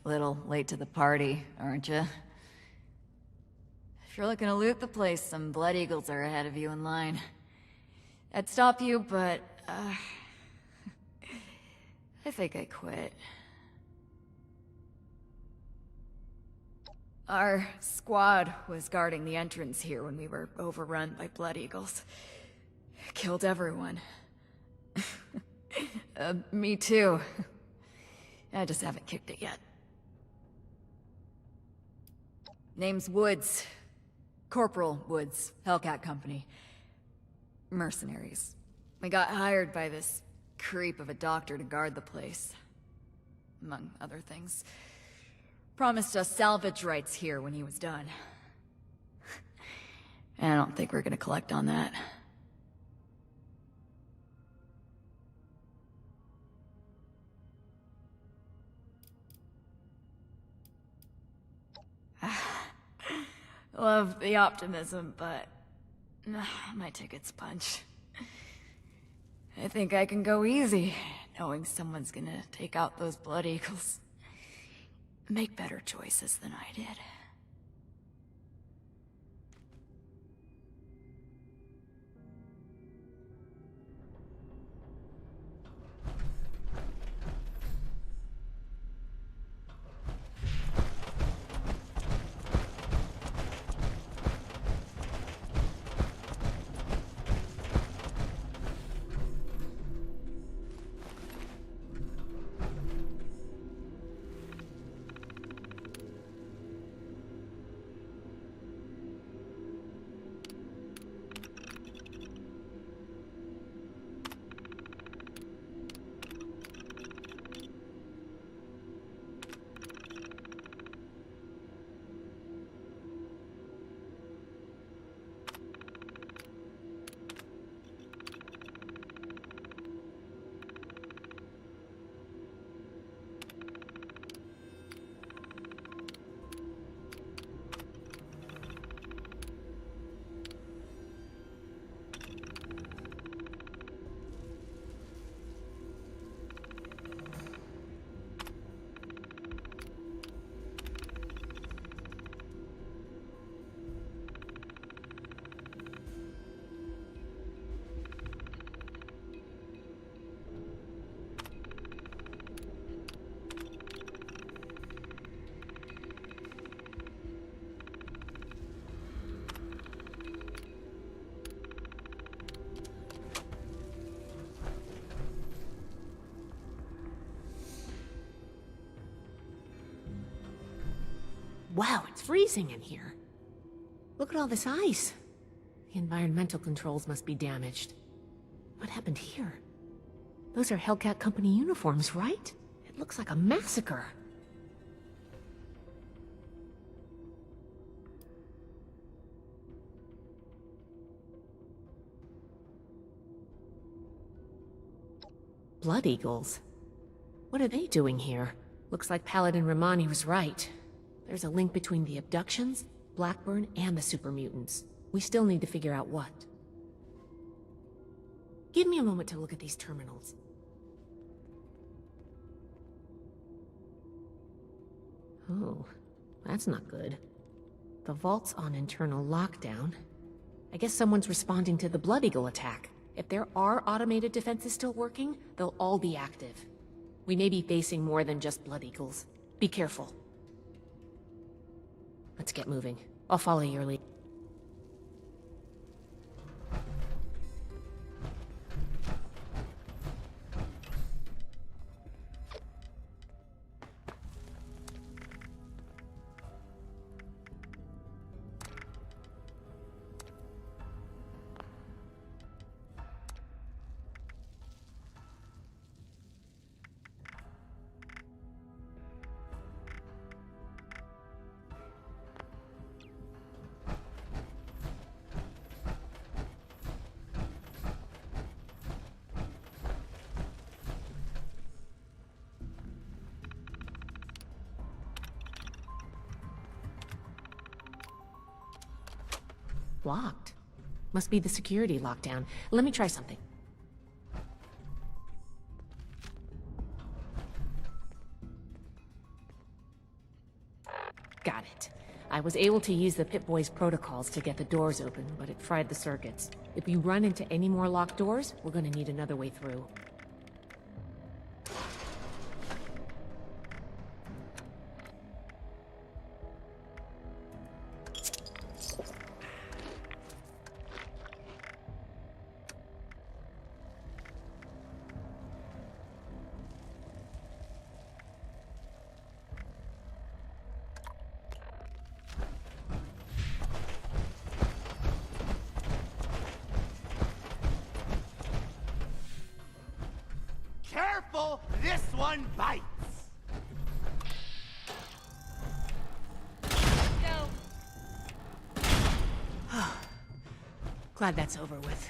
Little late to the party, aren't you? If you're looking to loot the place, some Blood Eagles are ahead of you in line. I'd stop you, but, I think I quit. Our squad was guarding the entrance here when we were overrun by Blood Eagles. Killed everyone. Me too. I just haven't kicked it yet. Name's Woods. Corporal Woods, Hellcat Company. Mercenaries. We got hired by this creep of a doctor to guard the place. Among other things. Promised us salvage rights here when he was done. And I don't think we're gonna collect on that. Love the optimism, but my ticket's punch. I think I can go easy, knowing someone's gonna take out those Blood Eagles. Make better choices than I did. Wow, it's freezing in here. Look at all this ice. The environmental controls must be damaged. What happened here? Those are Hellcat Company uniforms, right? It looks like a massacre. Blood Eagles? What are they doing here? Looks like Paladin Romani was right. There's a link between the abductions, Blackburn, and the super mutants. We still need to figure out what. Give me a moment to look at these terminals. Oh, that's not good. The vault's on internal lockdown. I guess someone's responding to the Blood Eagle attack. If there are automated defenses still working, they'll all be active. We may be facing more than just Blood Eagles. Be careful. Let's get moving. I'll follow your lead. Locked. Must be the security lockdown. Let me try something. Got it. I was able to use the Pip-Boy's protocols to get the doors open, but it fried the circuits. If we run into any more locked doors, we're gonna need another way through. Careful, this one bites! Glad that's over with.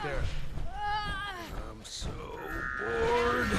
There. I'm so bored.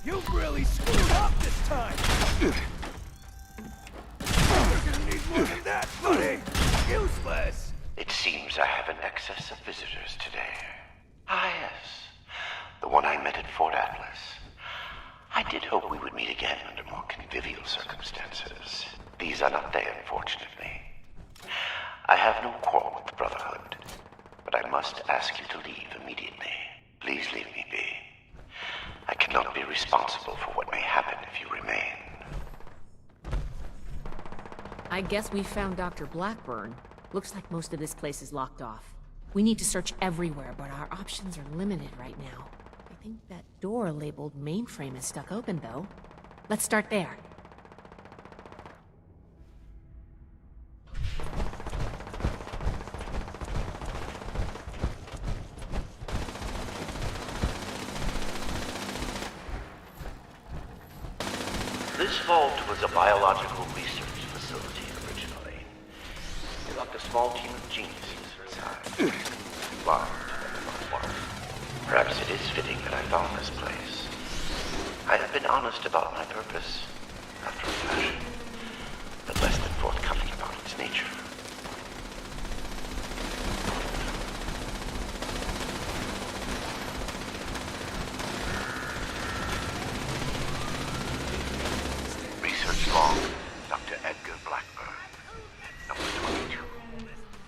You've really screwed up this time! You're gonna need more than that, buddy! Useless! It seems I have an excess of visitors today. Ah, yes. The one I met at Fort Atlas. I did hope we would meet again under more convivial circumstances. These are not they, unfortunately. I have no quarrel with the Brotherhood. but I must ask you to leave immediately. Please leave me be. I cannot be responsible for what may happen if you remain. I guess we found Dr. Blackburn. Looks like most of this place is locked off. We need to search everywhere, but our options are limited right now. I think that door labeled mainframe is stuck open, though. Let's start there. This vault was a biological research facility originally. They locked a small team of geniuses inside. Blind and not one. Perhaps it is fitting that I found this place. I have been honest about my purpose, after a fashion, but less than forthcoming about its nature. Research log, Dr. Edgar Blackburn, number 22.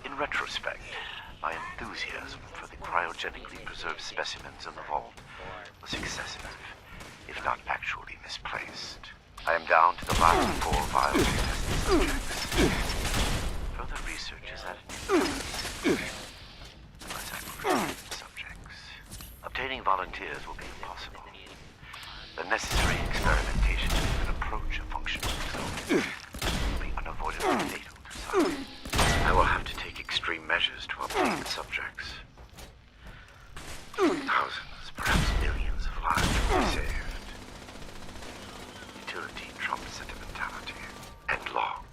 In retrospect, my enthusiasm for the cryogenically preserved specimens in the vault was excessive, if not actually misplaced. I am down to the last 4 vials of tested subjects. Further research is at an unless I recruit subjects. Obtaining volunteers will be impossible. The necessary experimentation to even approach a functional result will be unavoidably fatal to some. I will have to take extreme measures to obtain subjects. Thousands, perhaps millions of lives will be saved. Utility trumps sentimentality. End log.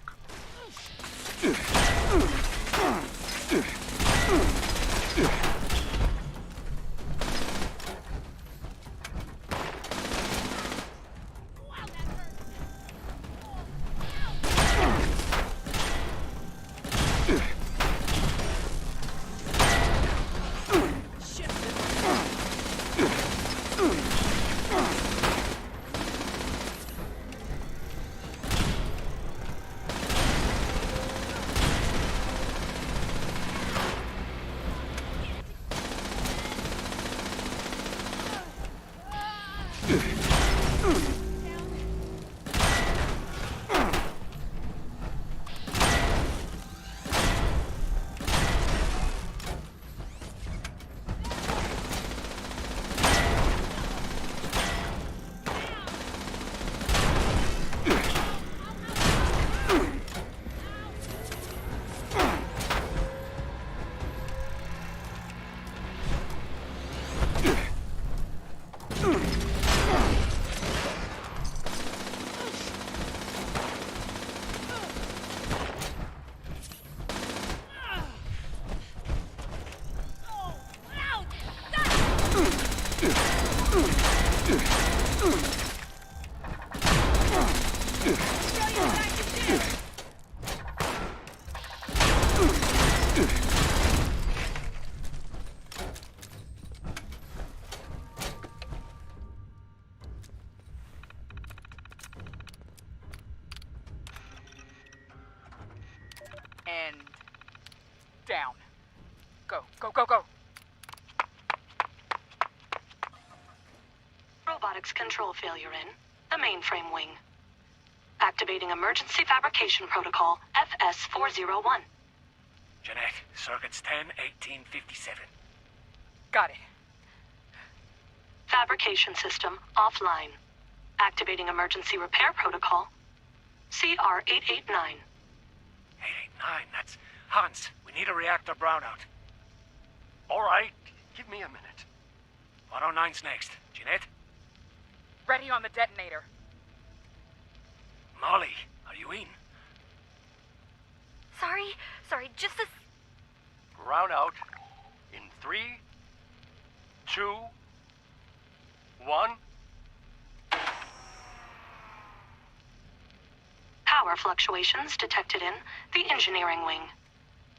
And down. Go, go, go, go. Robotics control failure in the mainframe wing. Activating emergency fabrication protocol FS-401. Jeanette, circuits 10-1857. Got it. Fabrication system offline. Activating emergency repair protocol CR-889. 889, that's Hans. We need a reactor brownout. All right, give me a minute. 109's next. Jeanette? Ready on the detonator. Molly, are you in? Sorry, just a... Brownout in 3, 2, 1. Power fluctuations detected in the engineering wing.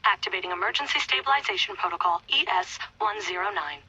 Activating emergency stabilization protocol ES-109.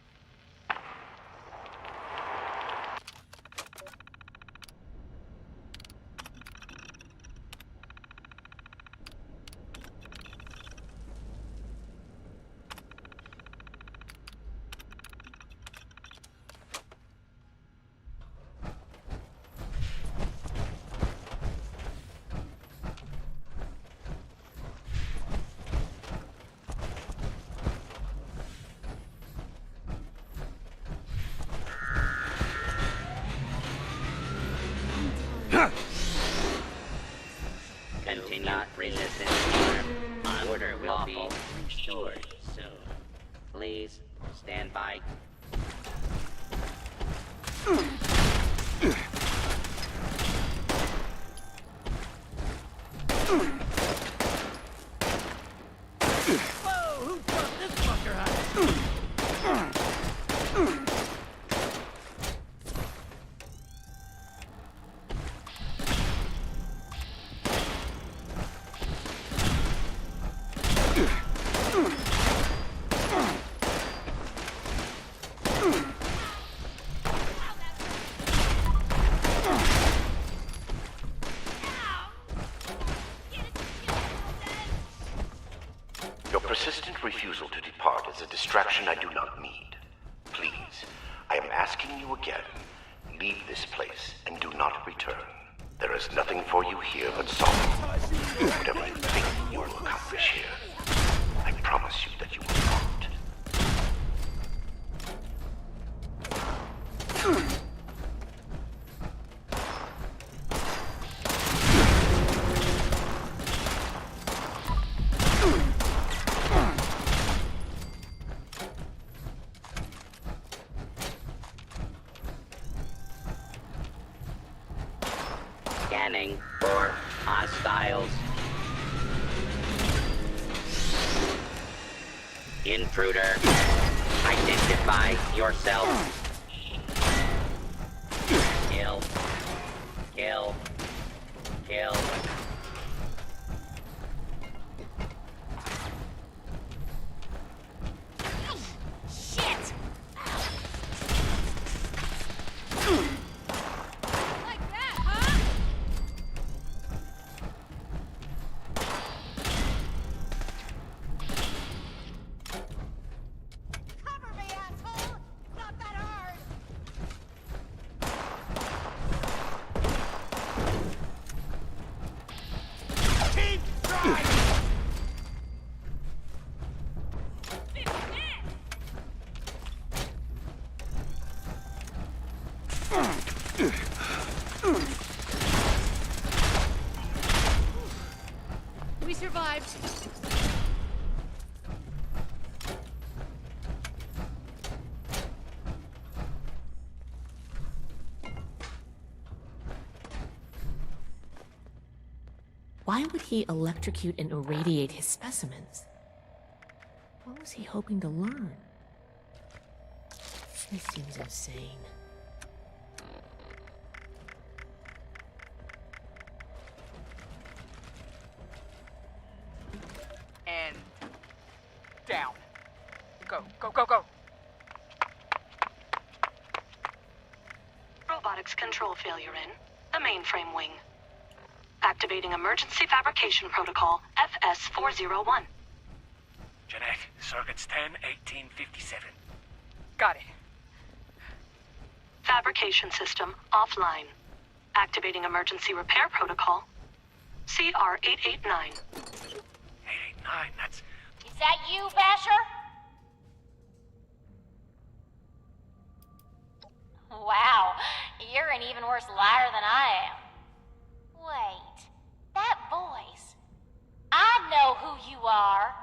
Continue not resistant harm. Order will be restored soon. Please stand by. Your persistent refusal to depart is a distraction I do not need. Please, I am asking you again, leave this place and do not return. There is nothing for you here but solitude. Whatever you think you will accomplish here, I promise you that you will not. Scanning for hostiles. Intruder, identify yourself. Kill. Kill. Kill. Shit! Like that, huh? Cover me, asshole! It's not that hard! Keep trying! We survived. Why would he electrocute and irradiate his specimens? What was he hoping to learn? This seems insane. And down. Go, go, go, go. Robotics control failure in the mainframe wing. Activating emergency fabrication protocol FS401. Jeanette, circuits 10-1857. Got it. Fabrication system offline. Activating emergency repair protocol CR889. 889, that's... Is that you, Basher? Wow, you're an even worse liar than I am. Wait, that voice. I know who you are.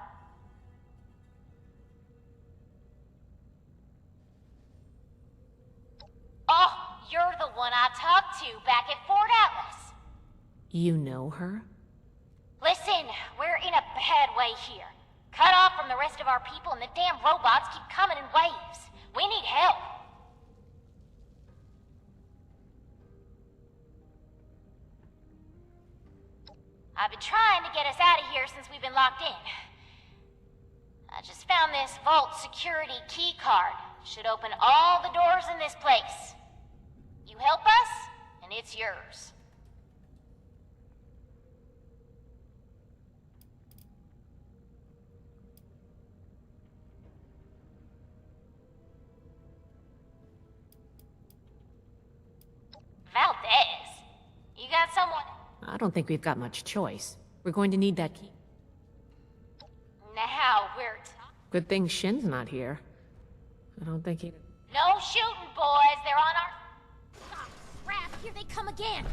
Oh, you're the one I talked to back at Fort Atlas. You know her? Listen, we're in a bad way here. Cut off from the rest of our people and the damn robots keep coming in waves. We need help. I've been trying to get us out of here since we've been locked in. I just found this vault security key card. Should open all the doors in this place. You help us, and it's yours. Valdez, you got someone? I don't think we've got much choice. We're going to need that key. Now we're Good thing Shin's not here. I don't think he... no shooting, boys. They're on our... Oh, crap. Here they come again.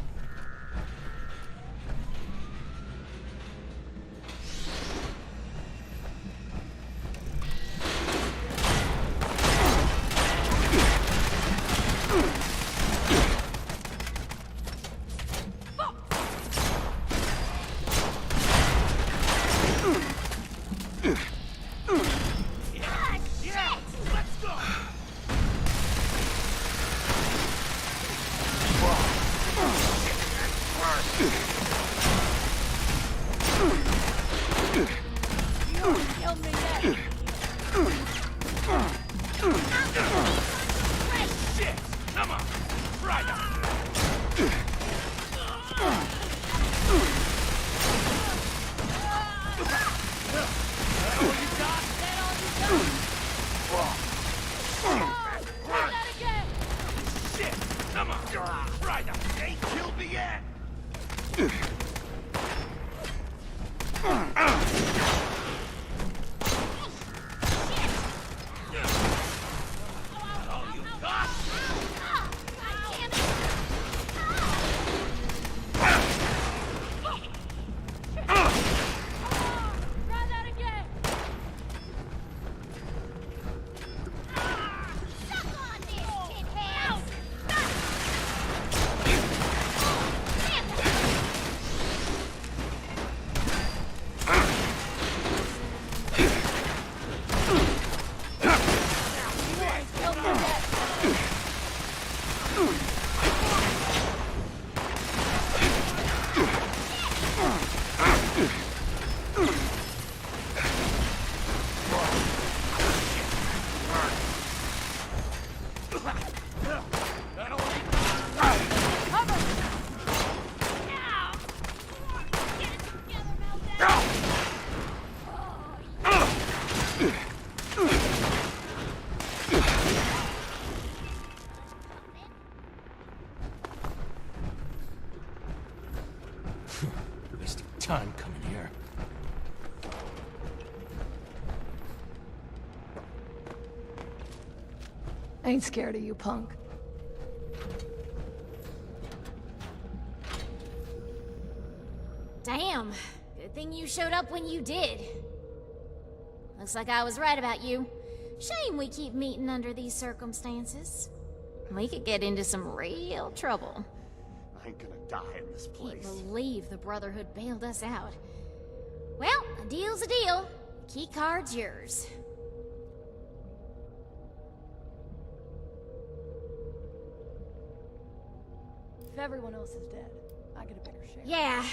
Wasting time coming here. I ain't scared of you, punk. Damn. Good thing you showed up when you did. Looks like I was right about you. Shame we keep meeting under these circumstances. We could get into some real trouble. I ain't gonna die in this Can't place. believe the Brotherhood bailed us out. Well, a deal's a deal. Key card's yours. If everyone else is dead, I get a bigger share. Yeah,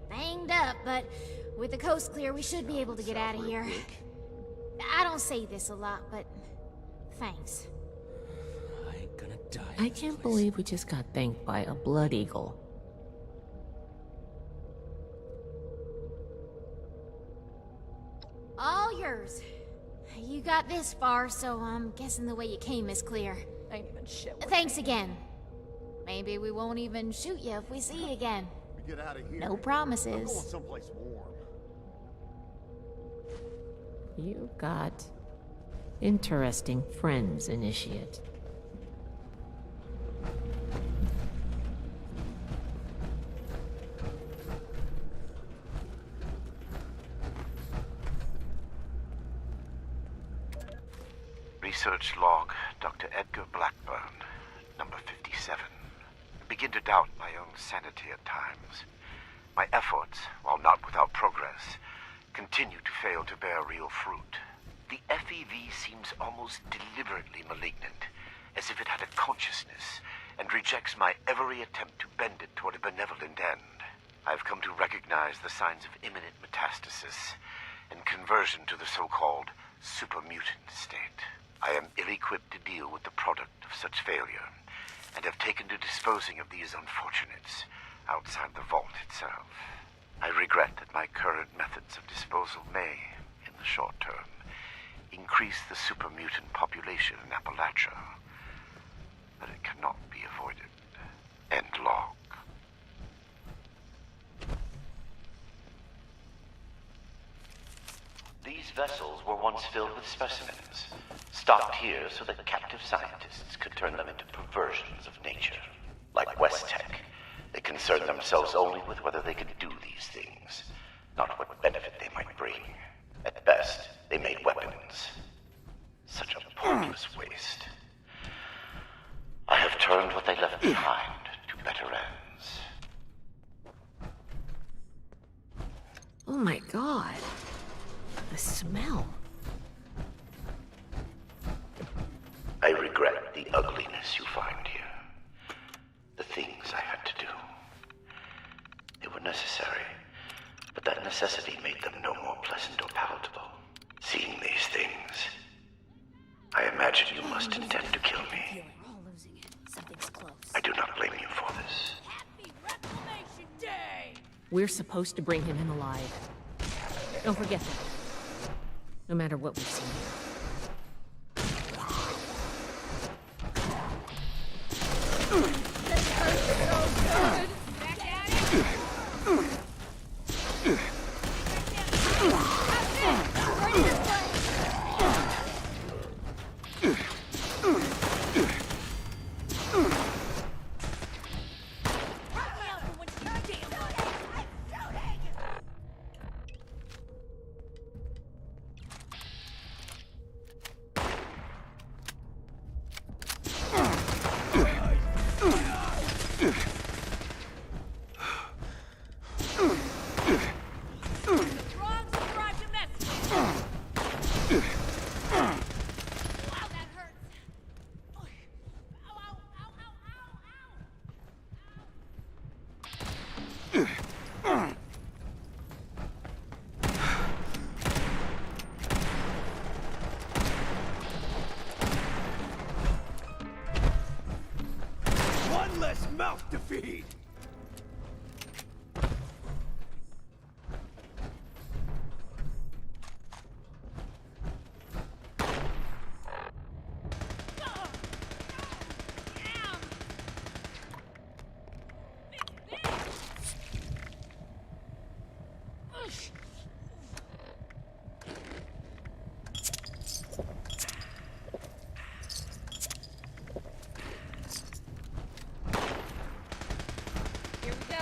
banged up, but with the coast clear, we should be able to get out of here. I don't say this a lot, but thanks. I ain't gonna die. I can't believe we just got thanked by a Blood Eagle. All yours. You got this far, so I'm guessing the way you came is clear. Ain't even shit. worth Thanks saying. again. Maybe we won't even shoot you if we see you again. We get out of here. No I'm going promises. someplace warm. You got interesting friends, Initiate. Research log, Dr. Edgar Blackburn, number 57. I begin to doubt my own sanity at times. My efforts, while not without progress, continue to fail to bear real fruit. The FEV seems almost deliberately malignant, as if it had a consciousness, and rejects my every attempt to bend it toward a benevolent end. I've come to recognize the signs of imminent metastasis and conversion to the so-called supermutant state. I am ill-equipped to deal with the product of such failure, and have taken to disposing of these unfortunates outside the vault itself. I regret that my current methods of disposal may, in the short term, increase the supermutant population in Appalachia, but it cannot be avoided. End log. These vessels were once filled with specimens, stocked here so that captive scientists could turn them into perversions of nature. Like West Tech, they concerned themselves only with whether they could do these things, not what benefit they might bring. At best, they made weapons. Such a pointless waste. I have turned what they left behind to better ends. Oh my god. The smell. I regret the ugliness you find here. The things I had to do. They were necessary, but that necessity made them no more pleasant or palatable. Seeing these things, I imagine you must intend to kill me. We're all losing it. Something's close. I do not We're supposed to bring him in alive. Don't forget that. No matter what we've seen here. One less mouth to feed! Here we go.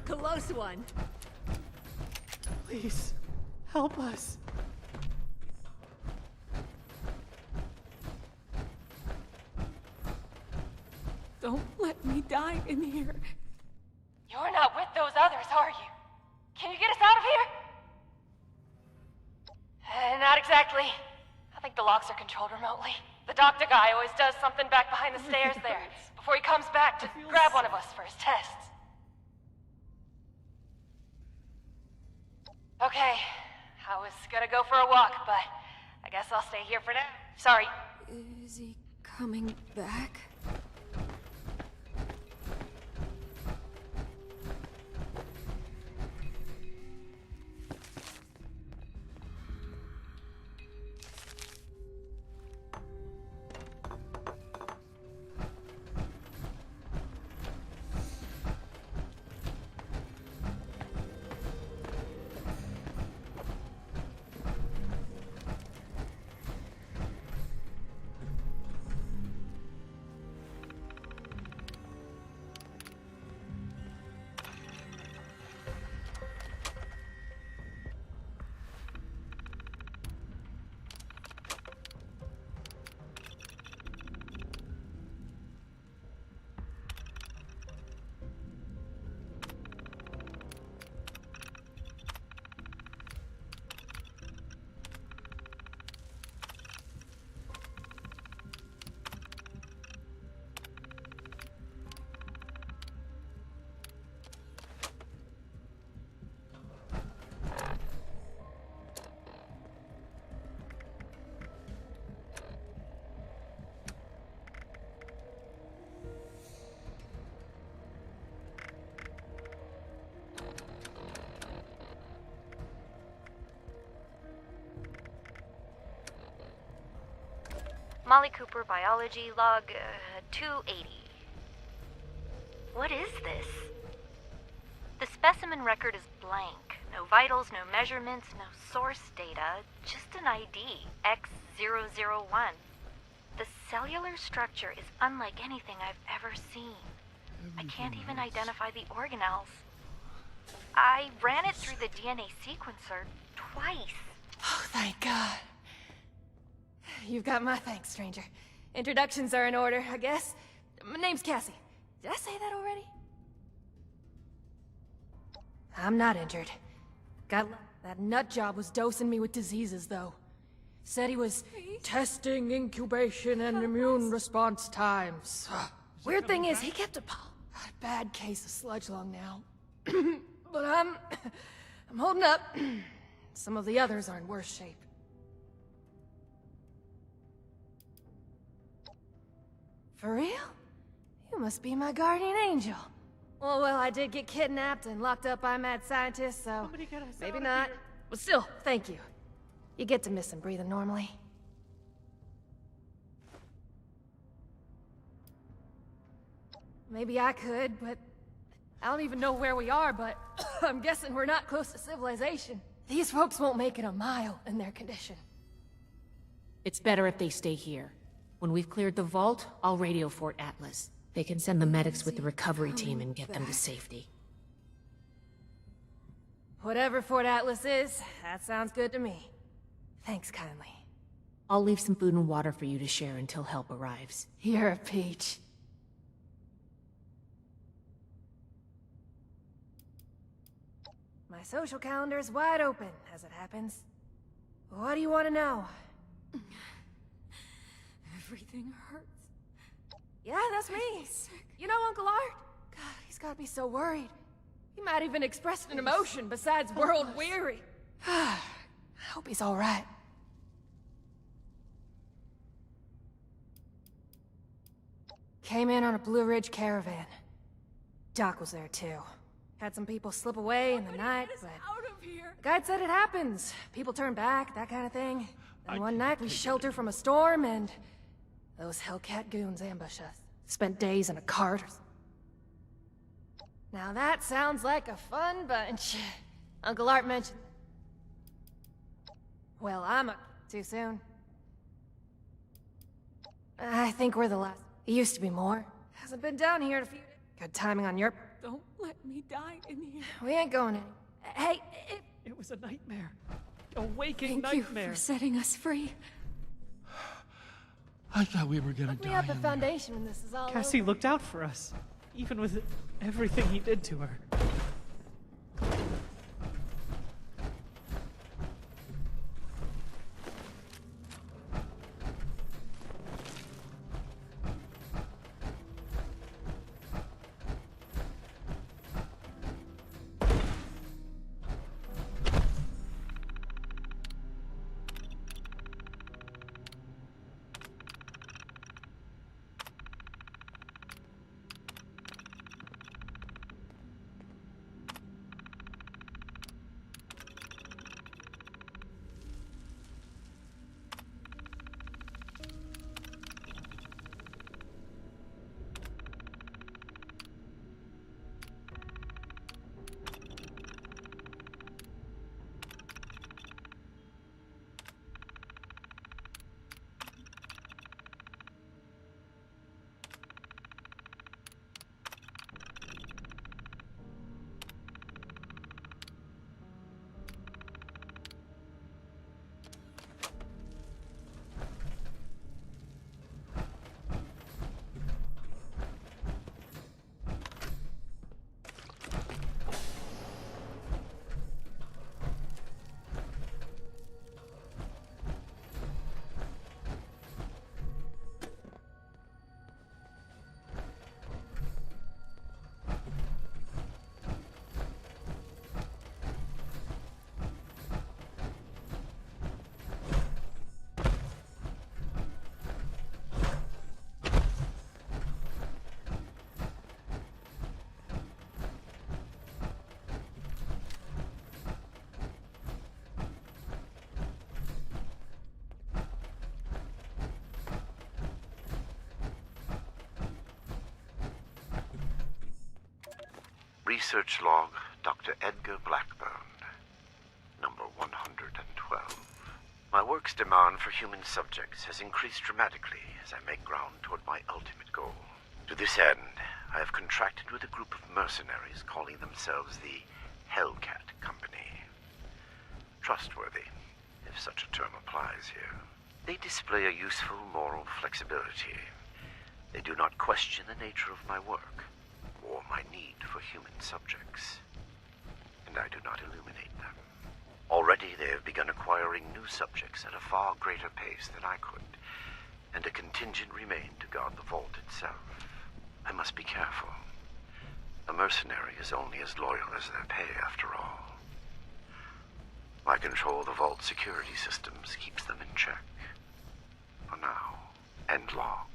Close one. Please, help us. Don't let me die in here. You're not with those others, are you? Can you get us out of here? Not exactly. I think the locks are controlled remotely. The doctor guy always does something back behind the stairs there before he comes back to grab one of us for his tests. Okay, I was gonna go for a walk, but I guess I'll stay here for now. Sorry. Is he coming back? Molly Cooper, biology, log 280. What is this? The specimen record is blank. No vitals, no measurements, no source data, just an ID, X001. The cellular structure is unlike anything I've ever seen. I can't even identify the organelles. I ran it through the DNA sequencer twice. Oh, thank God. You've got my thanks, stranger. Introductions are in order, I guess. My name's Cassie. Did I say that already? I'm not injured. That nut job was dosing me with diseases, though. Said he was testing incubation and immune response times. Weird thing is, he kept a bad case of sludge lung now. But I'm holding up. Some of the others are in worse shape. For real? You must be my guardian angel. Well, I did get kidnapped and locked up by mad scientists, so maybe not. But still, thank you. You get to miss him breathing normally. Maybe I could, but I don't even know where we are, but I'm guessing we're not close to civilization. These folks won't make it a mile in their condition. It's better if they stay here. When we've cleared the vault, I'll radio Fort Atlas. They can send the medics with the recovery team and get them to safety. Whatever Fort Atlas is, that sounds good to me. Thanks kindly. I'll leave some food and water for you to share until help arrives. You're a peach. My social calendar's wide open, as it happens. What do you want to know? Everything hurts. Yeah, that's me. You know Uncle Art? God, he's gotta be so worried. He might even express an emotion besides world weary. I hope he's all right. Came in on a Blue Ridge caravan. Doc was there too. Had some people slip away in the night, but the guide said it happens. People turn back, that kind of thing. Then one night we sheltered from a storm and those Hellcat goons ambushed us. Spent days in a cart. Now that sounds like a fun bunch. Uncle Art mentioned... Well, too soon. I think we're the last. It used to be more. Hasn't been down here in a few days. Good timing on your... Don't let me die in here. We ain't going in. Hey, It was a nightmare. A waking Thank you nightmare. for setting us free. I thought we were gonna look me up the foundation when this is all Cassie over. looked out for us, even with everything he did to her. Research log, Dr. Edgar Blackburn, number 112. My work's demand for human subjects has increased dramatically as I make ground toward my ultimate goal. To this end, I have contracted with a group of mercenaries calling themselves the Hellcat Company. Trustworthy, if such a term applies here. They display a useful moral flexibility. They do not question the nature of my work, or my need for human subjects. And I do not illuminate them. Already they have begun acquiring new subjects at a far greater pace than I could, and a contingent remained to guard the vault itself. I must be careful. A mercenary is only as loyal as their pay, after all. My control of the vault security systems keeps them in check. For now. End log.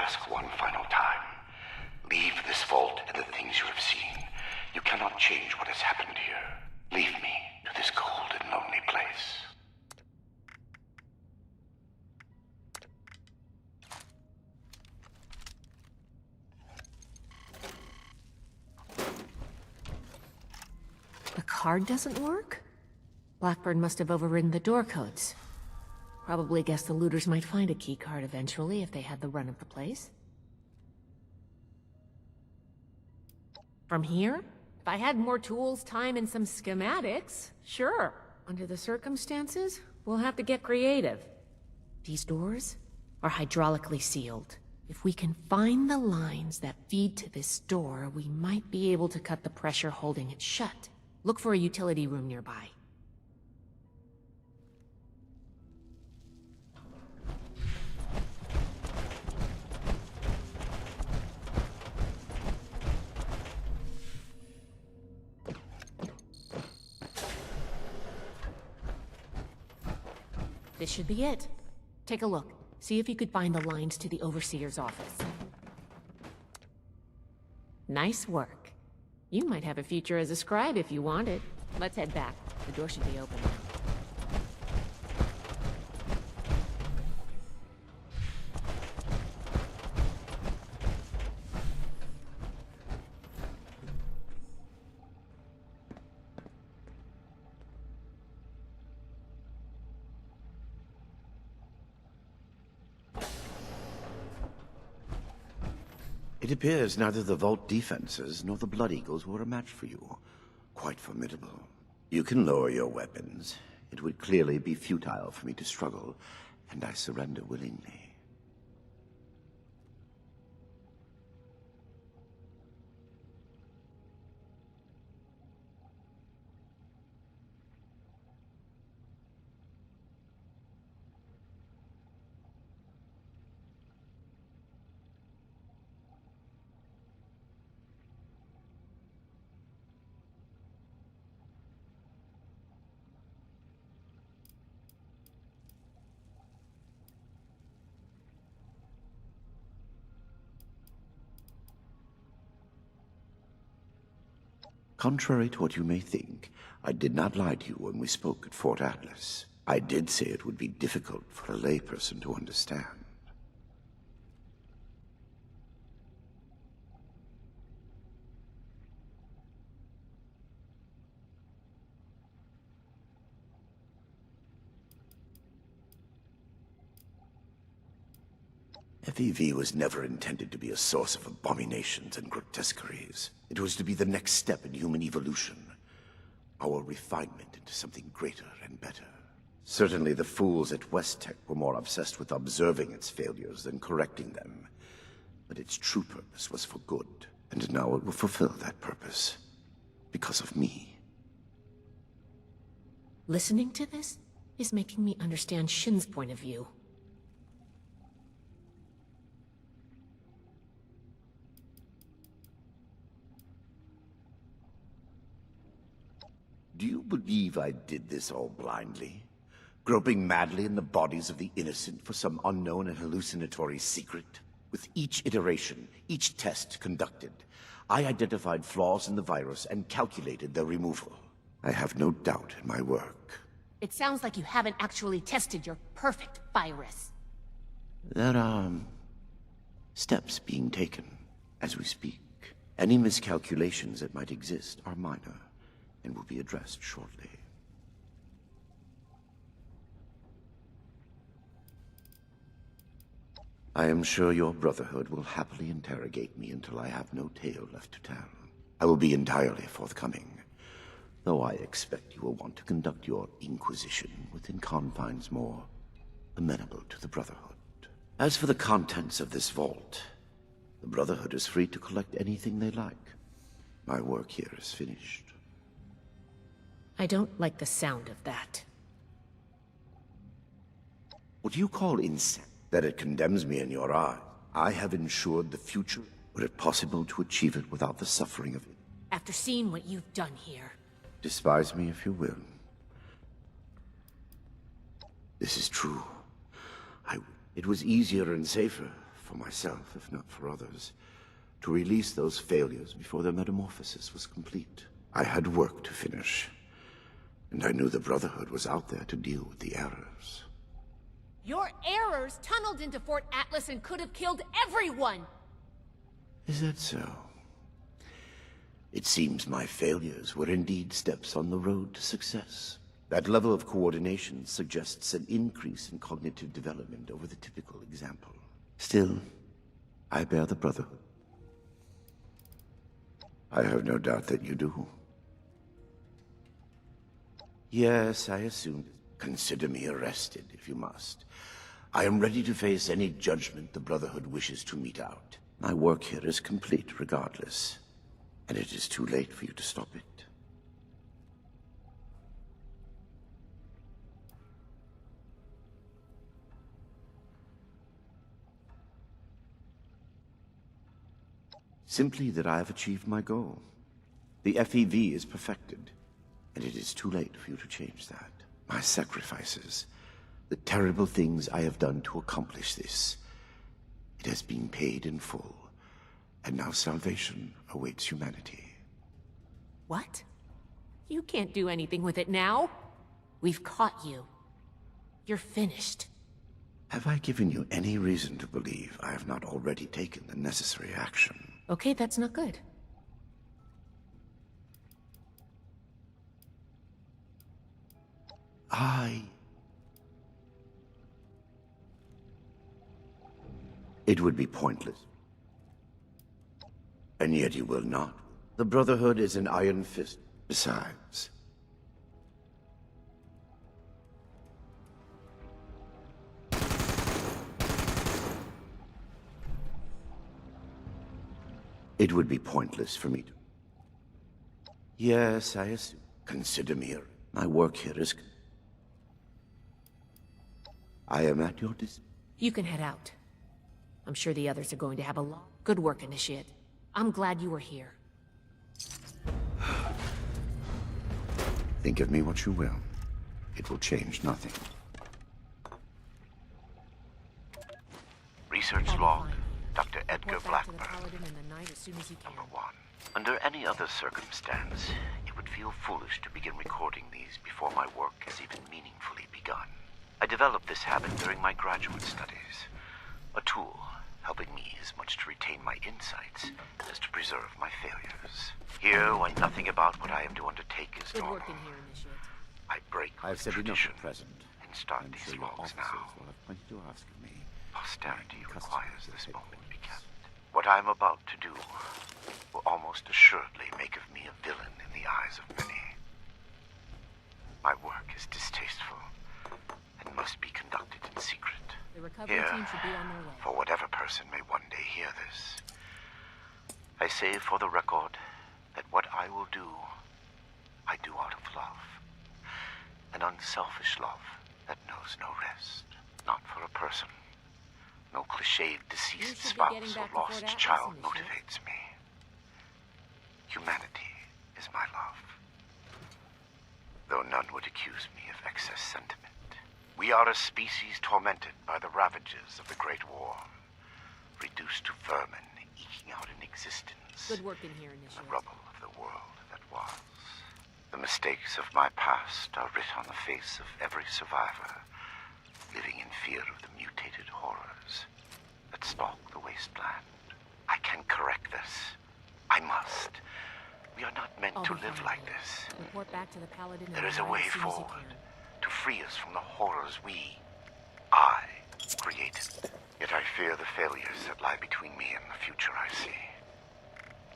ask one final time. Leave this vault and the things you have seen. You cannot change what has happened here. Leave me to this cold and lonely place. The card doesn't work? Blackburn must have overridden the door codes. Probably guessed the looters might find a key card eventually if they had the run of the place. From here? If I had more tools, time, and some schematics, sure. Under the circumstances, we'll have to get creative. These doors are hydraulically sealed. If we can find the lines that feed to this door, we might be able to cut the pressure holding it shut. Look for a utility room nearby. This should be it. Take a look. See if you could find the lines to the Overseer's office. Nice work. You might have a future as a scribe if you want it. Let's head back. The door should be open now. It appears neither the Vault defenses nor the Blood Eagles were a match for you. Quite formidable. You can lower your weapons. It would clearly be futile for me to struggle, and I surrender willingly. Contrary to what you may think, I did not lie to you when we spoke at Fort Atlas. I did say it would be difficult for a layperson to understand. FEV was never intended to be a source of abominations and grotesqueries. It was to be the next step in human evolution. Our refinement into something greater and better. Certainly the fools at West Tech were more obsessed with observing its failures than correcting them. But its true purpose was for good, and now it will fulfill that purpose. Because of me. Listening to this is making me understand Shin's point of view. Do you believe I did this all blindly? Groping madly in the bodies of the innocent for some unknown and hallucinatory secret? With each iteration, each test conducted, I identified flaws in the virus and calculated their removal. I have no doubt in my work. It sounds like you haven't actually tested your perfect virus. There are steps being taken as we speak. Any miscalculations that might exist are minor and will be addressed shortly. I am sure your Brotherhood will happily interrogate me until I have no tale left to tell. I will be entirely forthcoming, though I expect you will want to conduct your Inquisition within confines more amenable to the Brotherhood. As for the contents of this vault, the Brotherhood is free to collect anything they like. My work here is finished. I don't like the sound of that. What do you call insane? That it condemns me in your eye. I have ensured the future. Were it possible to achieve it without the suffering of it? After seeing what you've done here. Despise me if you will. This is true. It was easier and safer for myself, if not for others, to release those failures before their metamorphosis was complete. I had work to finish, and I knew the Brotherhood was out there to deal with the errors. Your errors tunneled into Fort Atlas and could have killed everyone! Is that so? It seems my failures were indeed steps on the road to success. That level of coordination suggests an increase in cognitive development over the typical example. Still, I bear the Brotherhood. I have no doubt that you do. Yes, I assume. Consider me arrested, if you must. I am ready to face any judgment the Brotherhood wishes to mete out. My work here is complete regardless, and it is too late for you to stop it. Simply that I have achieved my goal. The FEV is perfected, and it is too late for you to change that. My sacrifices, the terrible things I have done to accomplish this, it has been paid in full, and now salvation awaits humanity. What? You can't do anything with it now. We've caught you. You're finished. Have I given you any reason to believe I have not already taken the necessary action? Okay, that's not good. It would be pointless. And yet you will not. The Brotherhood is an iron fist. Besides, it would be pointless for me to... Yes, I assume. Consider me a... My work here is... I am at your dis... You can head out. I'm sure the others are going to have a lot. Good work, Initiate. I'm glad you were here. Think of me what you will. It will change nothing. Research log, Dr. Edgar Blackburn. Number 1. Under any other circumstance, it would feel foolish to begin recording these before my work has even meaningfully begun. I developed this habit during my graduate studies. A tool helping me as much to retain my insights as to preserve my failures. Here, when nothing about what I am to undertake is Good normal, work in here, Initiate. I break I have with said enough tradition at present. and start I'm these sure your logs officers now. will have plenty to ask of me. Posterity Customers requires will this take moment be notice. kept. What I am about to do will almost assuredly make of me a villain in the eyes of many. My work is distasteful and must be conducted in secret. The recovery Here, team should be on their way. for whatever person may one day hear this, I say for the record that what I will do, I do out of love. An unselfish love that knows no rest. Not for a person. No cliched You deceased should be getting spouse or back to Fort lost Atlas, child Initiate. motivates me. Humanity is my love. Though none would accuse me of excess sentiment. We are a species tormented by the ravages of the Great War. Reduced to vermin, eking out an existence Good work in here, in the Initiate. rubble of the world that was. The mistakes of my past are writ on the face of every survivor, living in fear of the mutated horrors that stalk the wasteland. I can correct this. I must. We are not meant I'll to be live fine, like Lily. this. Report back to the Paladin and There is a Ryan way as soon as you forward can. to free us from the horrors I created. Yet I fear the failures that lie between me and the future I see.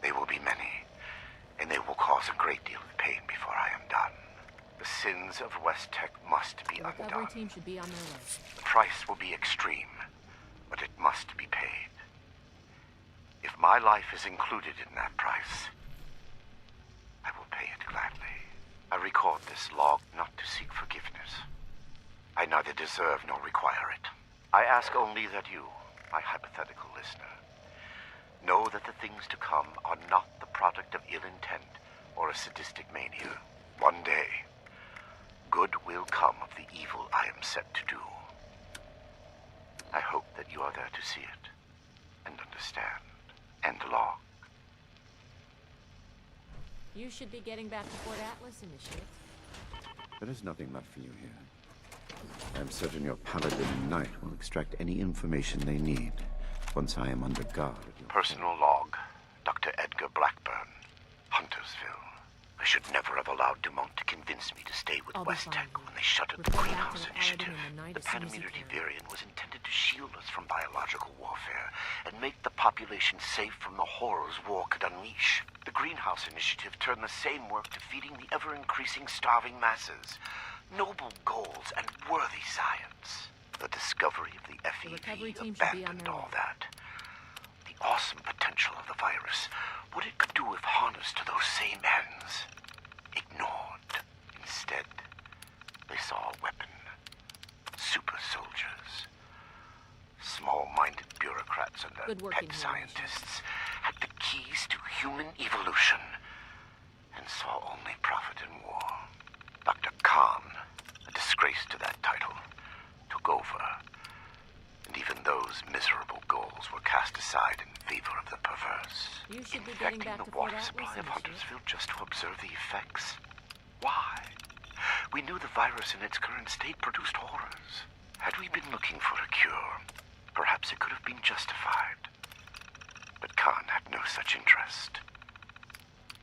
They will be many, and they will cause a great deal of pain before I am done. The sins of West Tech must be The recovery undone. team should be on their way. The price will be extreme, but it must be paid. If my life is included in that price, I will pay it gladly. I record this log not to seek forgiveness. I neither deserve nor require it. I ask only that you, my hypothetical listener, know that the things to come are not the product of ill intent or a sadistic mania. One day, good will come of the evil I am set to do. I hope that you are there to see it. understand. End log. You should be getting back to Fort Atlas, Initiate. There is nothing left for you here. I am certain your Paladin Knight will extract any information they need once I am under guard. Personal log, Dr. Edgar Blackburn, Huntersville. I should never have allowed Dumont to convince me to stay with West Tech when they shuttered the Greenhouse Initiative. The Panimmunity variant was intended to shield us from biological warfare and make the population safe from the horrors war could unleash. The Greenhouse Initiative turned the same work to feeding the ever-increasing starving masses. Noble goals and worthy science. The discovery of the FEV abandoned all that. The awesome potential of the virus, what it could do if harnessed to those same ends. Ignored. Instead, they saw a weapon. Super soldiers. Small-minded bureaucrats and their pet scientists had the keys to human evolution and saw only profit in war. Dr. Khan, a disgrace to that title, took over. And even those miserable goals were cast aside in favor of the perverse. You should be getting Infecting back the to Fort water Atlas, supply of Initiate. Huntersville just to observe the effects. Why? We knew the virus in its current state produced horrors. Had we been looking for a cure, perhaps it could have been justified. But Khan had no such interest.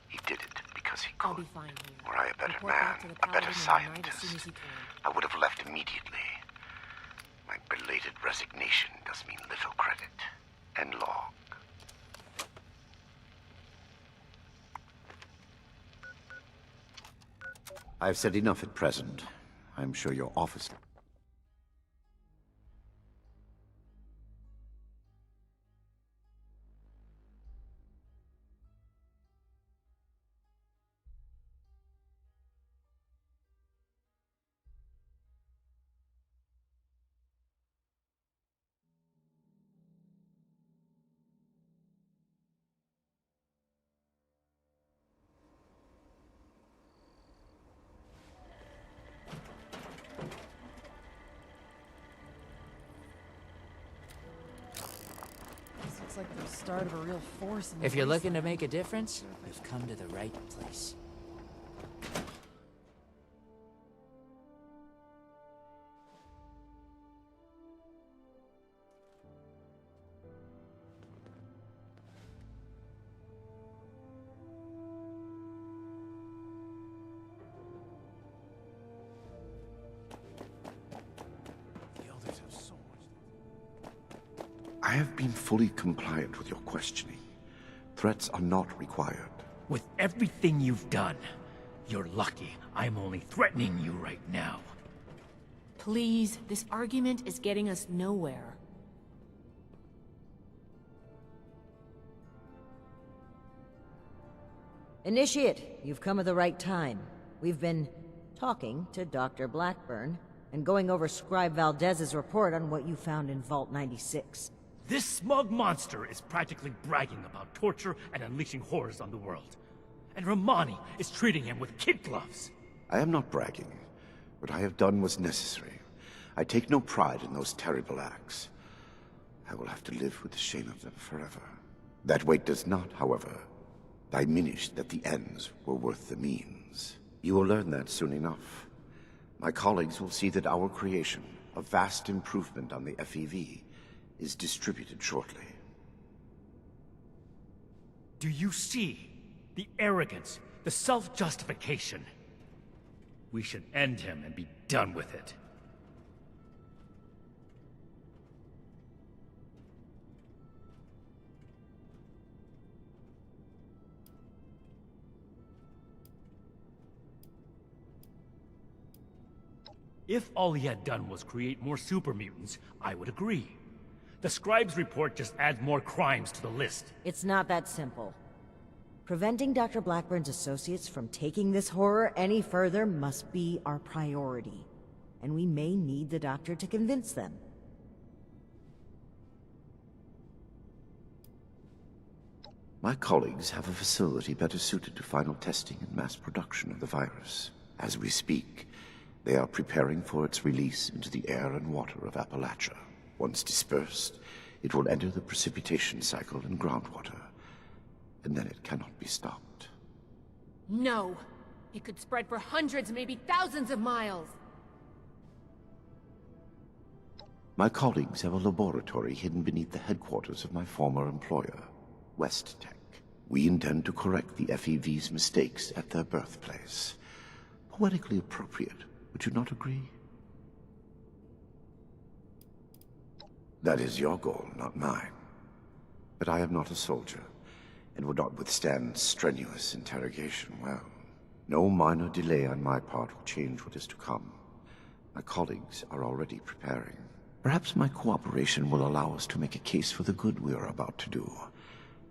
He did it because he I'll could. be fine here. Were I a better Report back to man, the a better Paladin and the Knight as soon as scientist, you can. I would have left immediately. My belated resignation does me little credit. End log. I've said enough at present. I'm sure your office... This looks like the start of a real force in the If you're wasteland. looking to make a difference, you've come to the right place. I have been fully compliant with your questioning. Threats are not required. With everything you've done, you're lucky I'm only threatening you right now. Please, this argument is getting us nowhere. Initiate, you've come at the right time. We've been talking to Dr. Blackburn and going over Scribe Valdez's report on what you found in Vault 96. This smug monster is practically bragging about torture and unleashing horrors on the world. And Romani is treating him with kid gloves. I am not bragging. What I have done was necessary. I take no pride in those terrible acts. I will have to live with the shame of them forever. That weight does not, however, diminish that the ends were worth the means. You will learn that soon enough. My colleagues will see that our creation, a vast improvement on the FEV, is distributed shortly. Do you see the arrogance, the self-justification? We should end him and be done with it. If all he had done was create more super mutants, I would agree. The Scribe's report just adds more crimes to the list. It's not that simple. Preventing Dr. Blackburn's associates from taking this horror any further must be our priority. And we may need the doctor to convince them. My colleagues have a facility better suited to final testing and mass production of the virus. As we speak, they are preparing for its release into the air and water of Appalachia. Once dispersed, it will enter the precipitation cycle in groundwater, and then it cannot be stopped. No! It could spread for hundreds, maybe thousands of miles! My colleagues have a laboratory hidden beneath the headquarters of my former employer, West Tech. We intend to correct the FEV's mistakes at their birthplace. Poetically appropriate, would you not agree? That is your goal, not mine. But I am not a soldier, and would not withstand strenuous interrogation well. No minor delay on my part will change what is to come. My colleagues are already preparing. Perhaps my cooperation will allow us to make a case for the good we are about to do,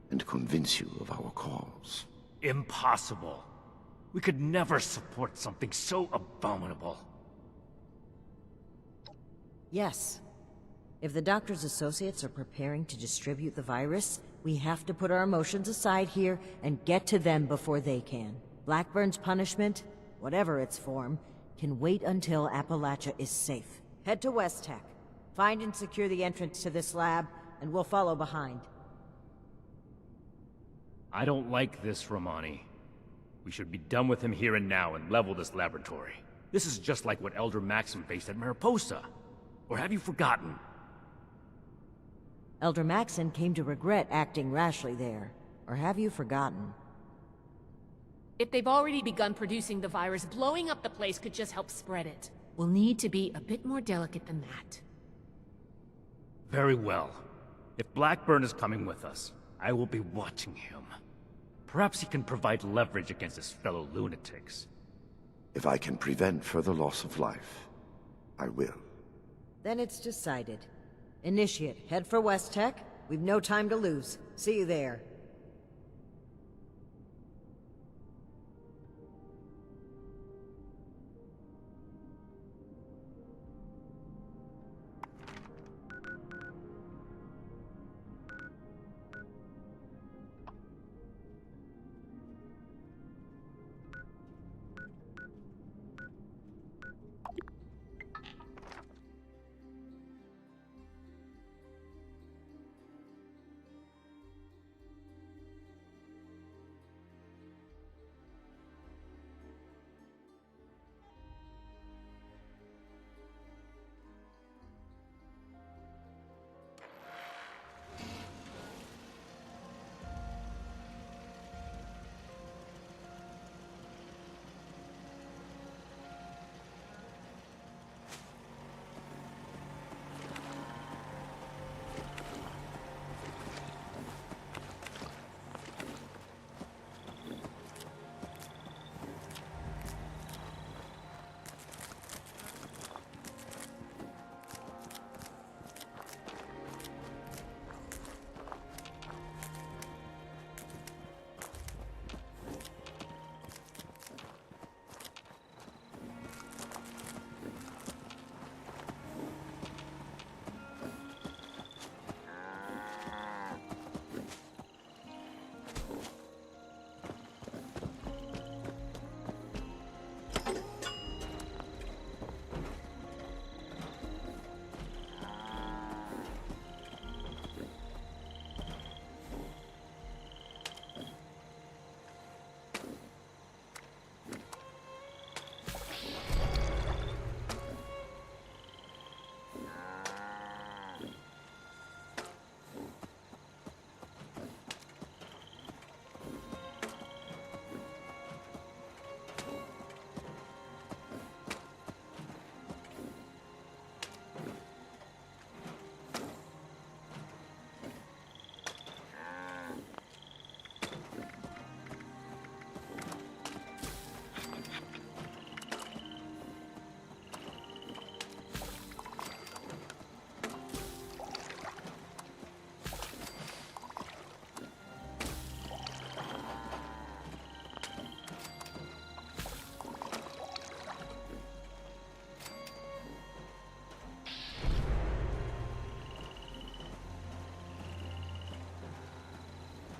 and convince you of our cause. Impossible. We could never support something so abominable. Yes. If the Doctor's associates are preparing to distribute the virus, we have to put our emotions aside here and get to them before they can. Blackburn's punishment, whatever its form, can wait until Appalachia is safe. Head to West Tech. Find and secure the entrance to this lab, and we'll follow behind. I don't like this, Romani. We should be done with him here and now and level this laboratory. This is just like what Elder Maxim faced at Mariposa. Or have you forgotten? Elder Maxon came to regret acting rashly there. Or have you forgotten? If they've already begun producing the virus, blowing up the place could just help spread it. We'll need to be a bit more delicate than that. Very well. If Blackburn is coming with us, I will be watching him. Perhaps he can provide leverage against his fellow lunatics. If I can prevent further loss of life, I will. Then it's decided. Initiate, head for West Tech. We've no time to lose. See you there.